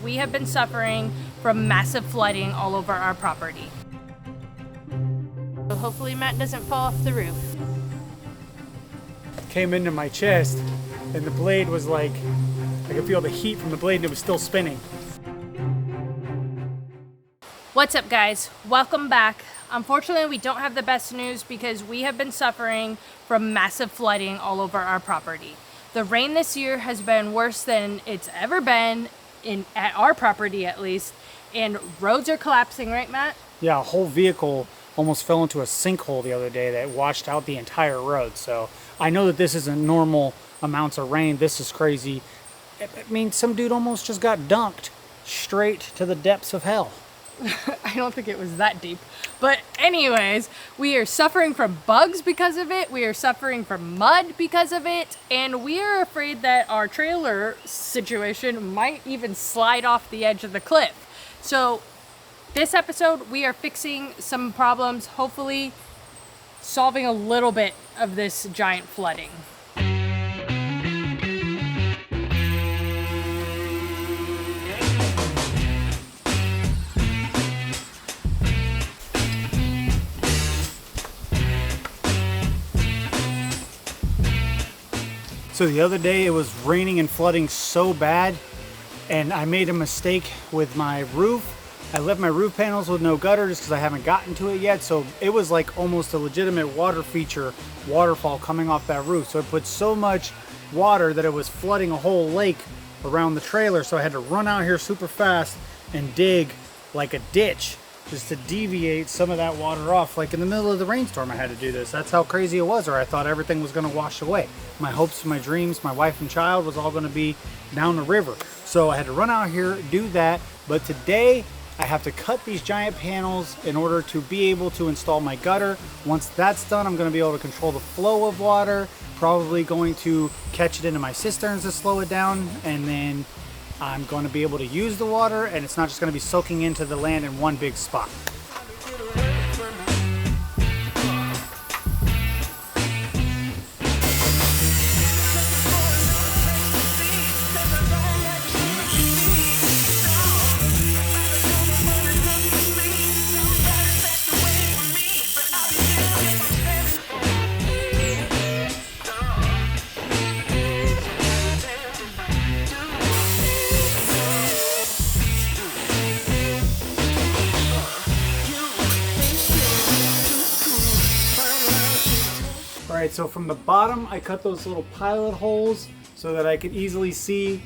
we have been suffering from massive flooding all over our property. So hopefully Matt doesn't fall off the roof. Came into my chest and the blade was like, I could feel the heat from the blade and it was still spinning. What's up, guys? Welcome back. Unfortunately, we don't have the best news because we have been suffering from massive flooding all over our property. The rain this year has been worse than it's ever been at our property, at least, and roads are collapsing, right, Matt? Yeah, a whole vehicle almost fell into a sinkhole the other day that washed out the entire road. So I know that this isn't normal amounts of rain. This is crazy. I mean, some dude almost just got dunked straight to the depths of hell. I don't think it was that deep. But anyways, we are suffering from bugs because of it. We are suffering from mud because of it. And we are afraid that our trailer situation might even slide off the edge of the cliff. So this episode, we are fixing some problems, hopefully solving a little bit of this giant flooding. So the other day it was raining and flooding so bad and I made a mistake with my roof. I left my roof panels with no gutter just because I haven't gotten to it yet. So it was like almost a legitimate water feature, waterfall coming off that roof. So it put so much water that it was flooding a whole lake around the trailer. So I had to run out here super fast and dig like a ditch just to deviate some of that water off. Like in the middle of the rainstorm I had to do this. That's how crazy it was, or I thought everything was gonna wash away. My hopes, my dreams, my wife and child was all gonna be down the river. So I had to run out here, do that. But today I have to cut these giant panels in order to be able to install my gutter. Once that's done, I'm gonna be able to control the flow of water, probably going to catch it into my cisterns to slow it down, and then I'm going to be able to use the water and it's not just going to be soaking into the land in one big spot. Alright, so from the bottom I cut those little pilot holes so that I could easily see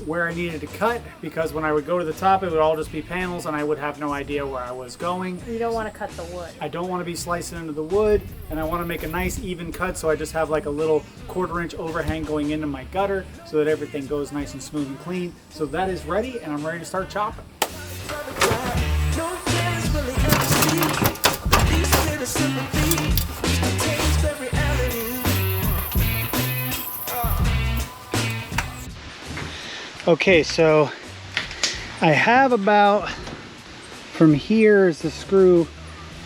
where I needed to cut, because when I would go to the top it would all just be panels and I would have no idea where I was going. You don't want to cut the wood. I don't want to be slicing into the wood, and I want to make a nice even cut, so I just have like a little 1/4 inch overhang going into my gutter so that everything goes nice and smooth and clean. So that is ready and I'm ready to start chopping. Okay, so I have about, from here is the screw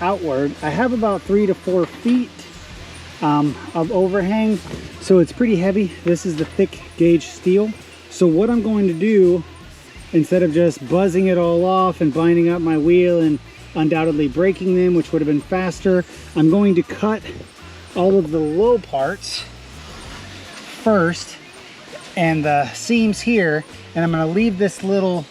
outward, I have about 3 to 4 feet of overhang, so it's pretty heavy. This is the thick gauge steel. So what I'm going to do, instead of just buzzing it all off and binding up my wheel and undoubtedly breaking them, which would have been faster, I'm going to cut all of the low parts first and the seams here, and I'm going to leave this little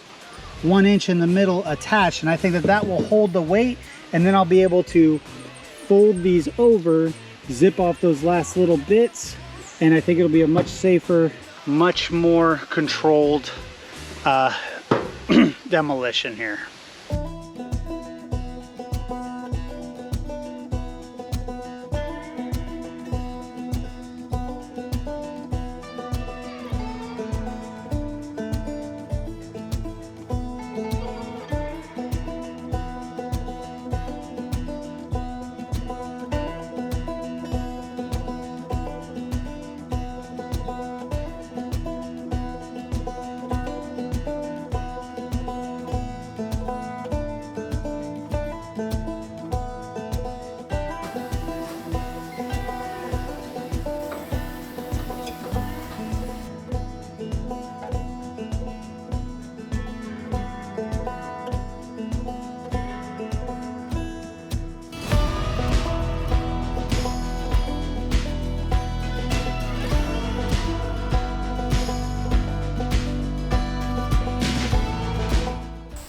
1 inch in the middle attached, and I think that that will hold the weight, and then I'll be able to fold these over, zip off those last little bits, and I think it'll be a much safer, much more controlled demolition here.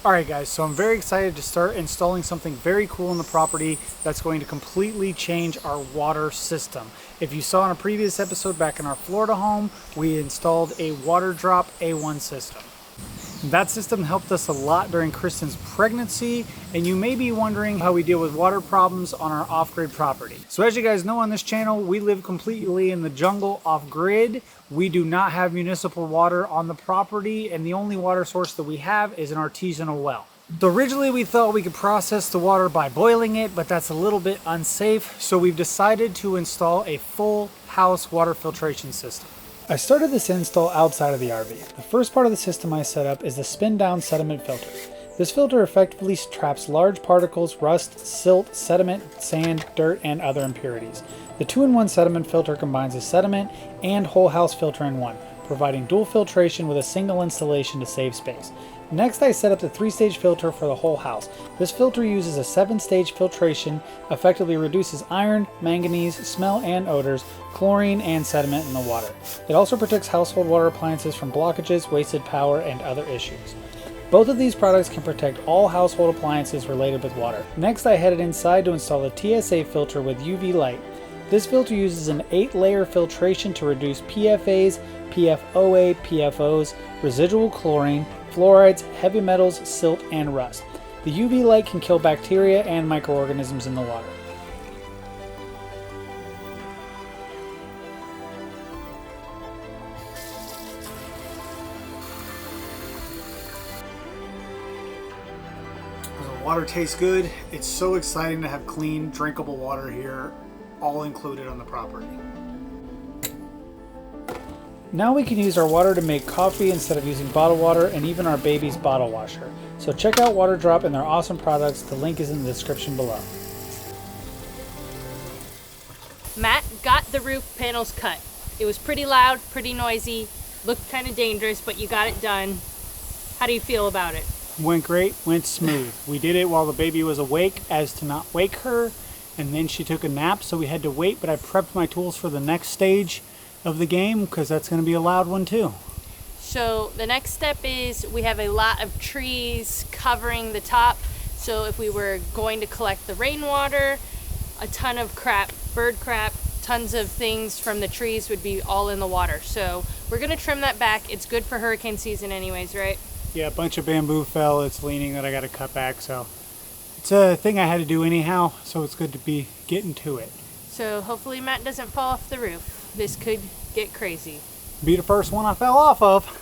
Alright guys, so I'm very excited to start installing something very cool in the property that's going to completely change our water system. If you saw in a previous episode back in our Florida home, we installed a water drop A1 system. That system helped us a lot during Kristen's pregnancy, and you may be wondering how we deal with water problems on our off-grid property. So as you guys know on this channel, we live completely in the jungle off-grid. We do not have municipal water on the property, and the only water source that we have is an artisanal well. So originally we thought we could process the water by boiling it, but that's a little bit unsafe, so we've decided to install a full house water filtration system. I started this install outside of the RV. The first part of the system I set up is the spin-down sediment filter. This filter effectively traps large particles, rust, silt, sediment, sand, dirt, and other impurities. The 2-in-1 sediment filter combines a sediment and whole house filter in one, providing dual filtration with a single installation to save space. Next, I set up the 3-stage filter for the whole house. This filter uses a 7-stage filtration, effectively reduces iron, manganese, smell and odors, chlorine, and sediment in the water. It also protects household water appliances from blockages, wasted power, and other issues. Both of these products can protect all household appliances related with water. Next, I headed inside to install the TSA filter with UV light. This filter uses an 8-layer filtration to reduce PFAs, PFOA, PFOs, residual chlorine, fluorides, heavy metals, silt, and rust. The UV light can kill bacteria and microorganisms in the water. The water tastes good. It's so exciting to have clean, drinkable water here, all included on the property. Now we can use our water to make coffee instead of using bottled water, and even our baby's bottle washer. So check out Water Drop and their awesome products. The link is in the description below. Matt got the roof panels cut. It was pretty loud, pretty noisy, looked kind of dangerous, but you got it done. How do you feel about it? Went great, went smooth. We did it while the baby was awake as to not wake her, and then she took a nap, so we had to wait, but I prepped my tools for the next stage of the game because that's going to be a loud one too. So the next step is we have a lot of trees covering the top. So if we were going to collect the rainwater, a ton of crap, bird crap, tons of things from the trees would be all in the water. So we're going to trim that back. It's good for hurricane season anyways, right? Yeah, a bunch of bamboo fell. It's leaning that I got to cut back. So it's a thing I had to do anyhow. So it's good to be getting to it. So hopefully Matt doesn't fall off the roof. This could get crazy. Be the first one I fell off of.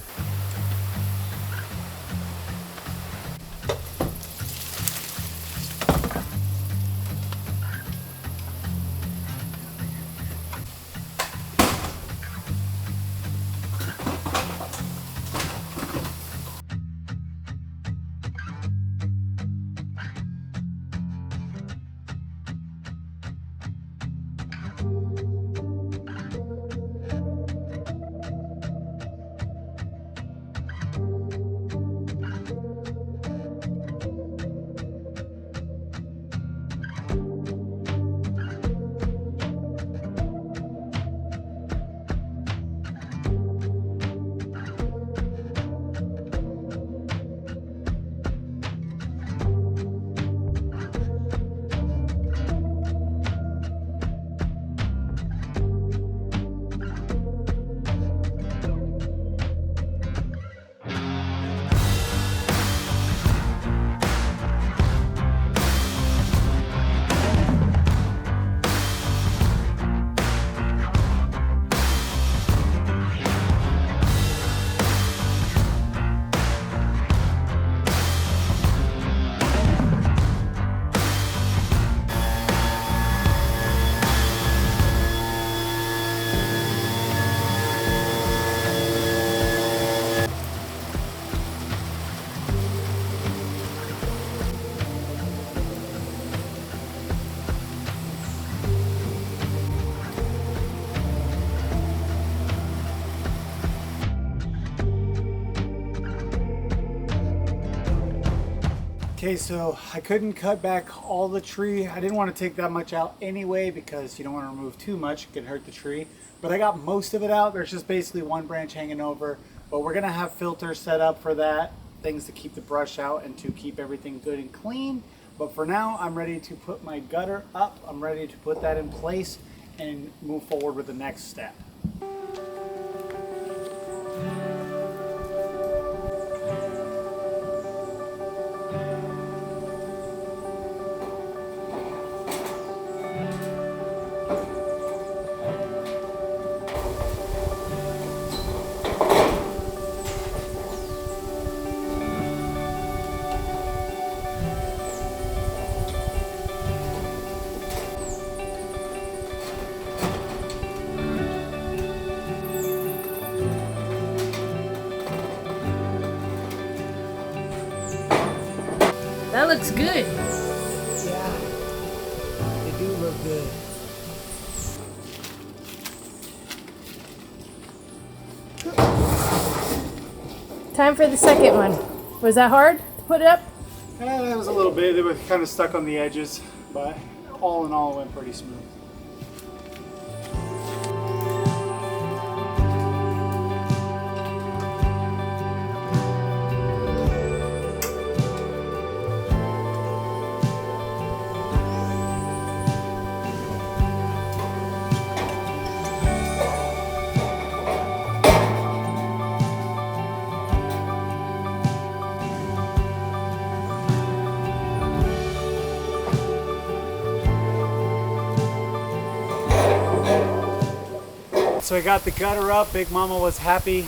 Okay, so I couldn't cut back all the tree. I didn't want to take that much out anyway because you don't want to remove too much, it could hurt the tree. But I got most of it out. There's just basically one branch hanging over. But we're gonna have filters set up for that things to keep the brush out and to keep everything good and clean. But for now, I'm ready to put my gutter up. I'm ready to put that in place and move forward with the next step. That looks good. Yeah, they do look good. Time for the second one. Was that hard to put up? It was a little bit. They were kind of stuck on the edges, but all in all, it went pretty smooth. So I got the gutter up. Big Mama was happy.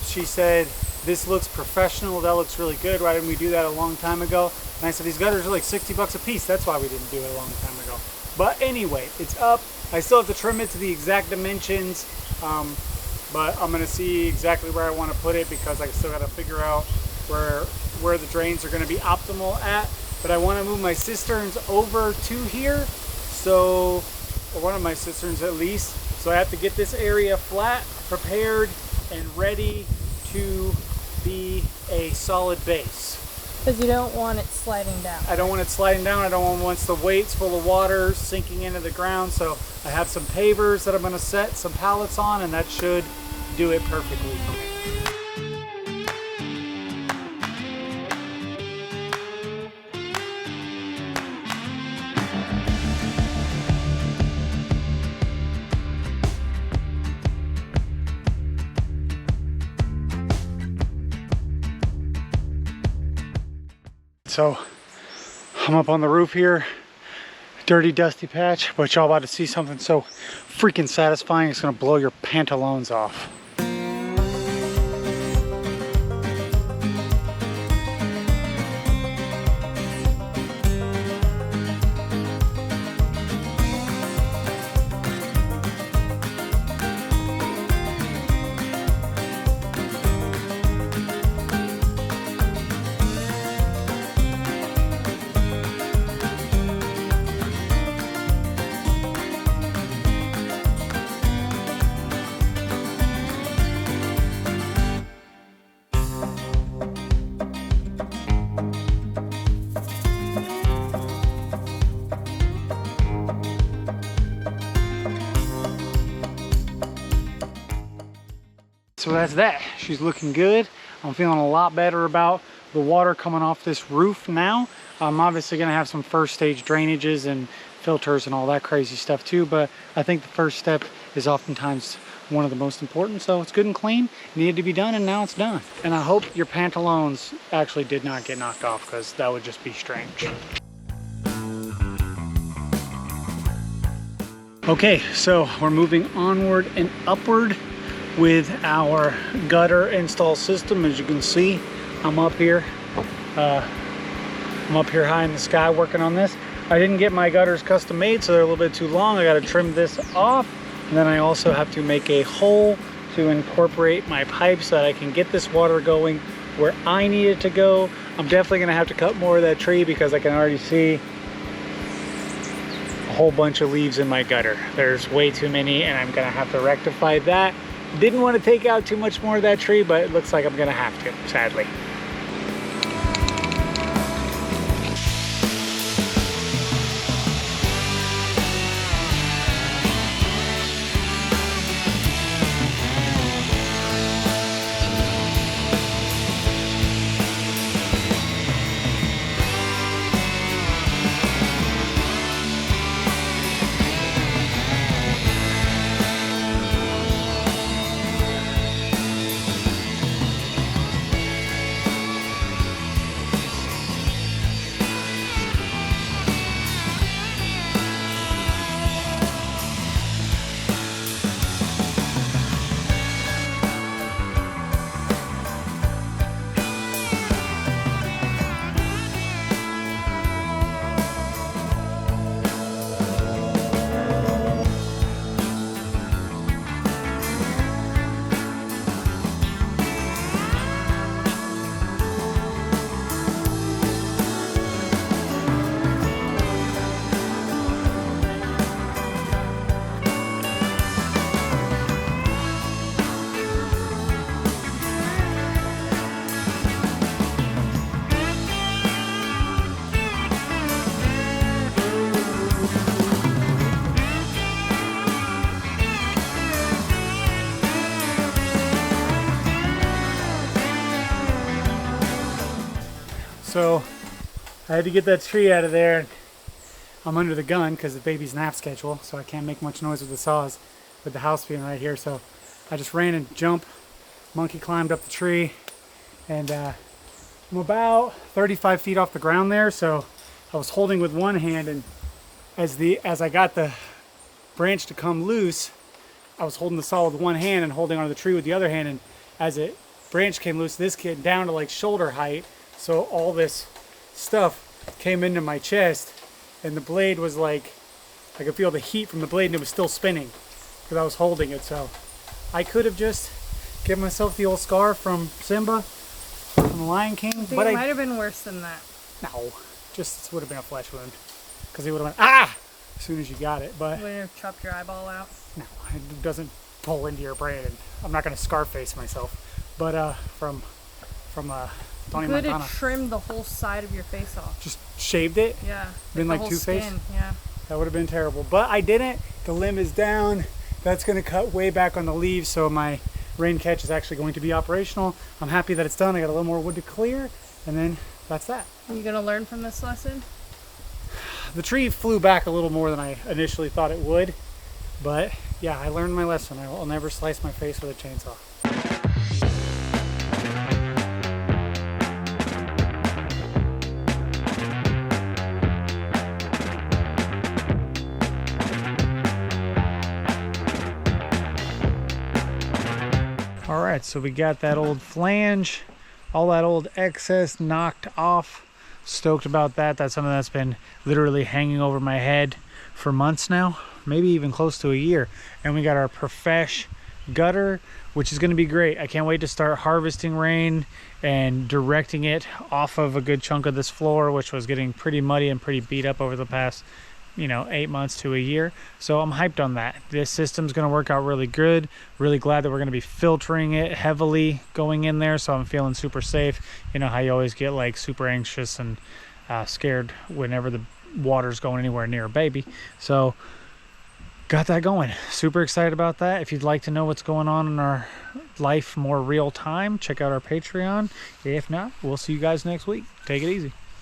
She said, this looks professional. That looks really good. Why didn't we do that a long time ago? And I said, these gutters are like 60 bucks a piece. That's why we didn't do it a long time ago. But anyway, it's up. I still have to trim it to the exact dimensions. But I'm gonna see exactly where I want to put it because I still got to figure out where the drains are going to be optimal at. But I want to move my cisterns over to here. So, or one of my cisterns at least. So I have to get this area flat, prepared, and ready to be a solid base. Because you don't want it sliding down. I don't want it sliding down. I don't want once the weight's full of water sinking into the ground. So I have some pavers that I'm going to set some pallets on, and that should do it perfectly for me. So I'm up on the roof here, dirty, dusty patch, but y'all about to see something so freaking satisfying. It's gonna blow your pantaloons off. So that's that. She's looking good. I'm feeling a lot better about the water coming off this roof now. I'm obviously gonna have some first stage drainages and filters and all that crazy stuff too, but I think the first step is oftentimes one of the most important. So it's good and clean, needed to be done, and now it's done. And I hope your pantaloons actually did not get knocked off, because that would just be strange. Okay, so we're moving onward and upward with our gutter install system. As you can see, I'm up here high in the sky working on this. I didn't get my gutters custom made, so they're a little bit too long. I got to trim this off, and then I also have to make a hole to incorporate my pipe so that I can get this water going where I need it to go. I'm definitely gonna have to cut more of that tree because I can already see a whole bunch of leaves in my gutter. There's way too many, and I'm gonna have to rectify that. Didn't want to take out too much more of that tree, but it looks like I'm gonna have to, sadly. So I had to get that tree out of there. I'm under the gun because the baby's nap schedule, so I can't make much noise with the saws with the house being right here. So I just ran and jumped. Monkey climbed up the tree, and I'm about 35 feet off the ground there. So I was holding with one hand, and as I got the branch to come loose, I was holding the saw with one hand and holding onto the tree with the other hand. And as it branch came loose, this came down to like shoulder height. So all this stuff came into my chest, and the blade was like, I could feel the heat from the blade, and it was still spinning because I was holding it. So I could have just given myself the old scar from Simba from the Lion King. I think it might have been worse than that. No, just would have been a flesh wound because he would have went, ah, as soon as you got it. But Would it have chopped your eyeball out? no, it doesn't pull into your brain. And I'm not going to Scarface myself. But from Tony You could Montana. have trimmed the whole side of your face off. Just shaved it. Yeah. Been the like whole Two-Face? skin, yeah. That would have been terrible. But I didn't. The limb is down. That's going to cut way back on the leaves, so my rain catch is actually going to be operational. I'm happy that it's done. I got a little more wood to clear, and then that's that. Are you going to learn from this lesson? The tree flew back a little more than I initially thought it would, but yeah, I learned my lesson. I will never slice my face with a chainsaw. All right, so we got that old flange, all that old excess knocked off. Stoked about that. That's something that's been literally hanging over my head for months now, maybe even close to a year. And we got our Profesh gutter, which is going to be great. I can't wait to start harvesting rain and directing it off of a good chunk of this floor, which was getting pretty muddy and pretty beat up over the past 8 months to a year. So I'm hyped on that. This system's going to work out really good. Really glad that we're going to be filtering it heavily going in there, so I'm feeling super safe. You know how you always get like super anxious and scared whenever the water's going anywhere near a baby. So got that going. Super excited about that. If you'd like to know what's going on in our life more real time, check out our Patreon. If not, we'll see you guys next week. Take it easy.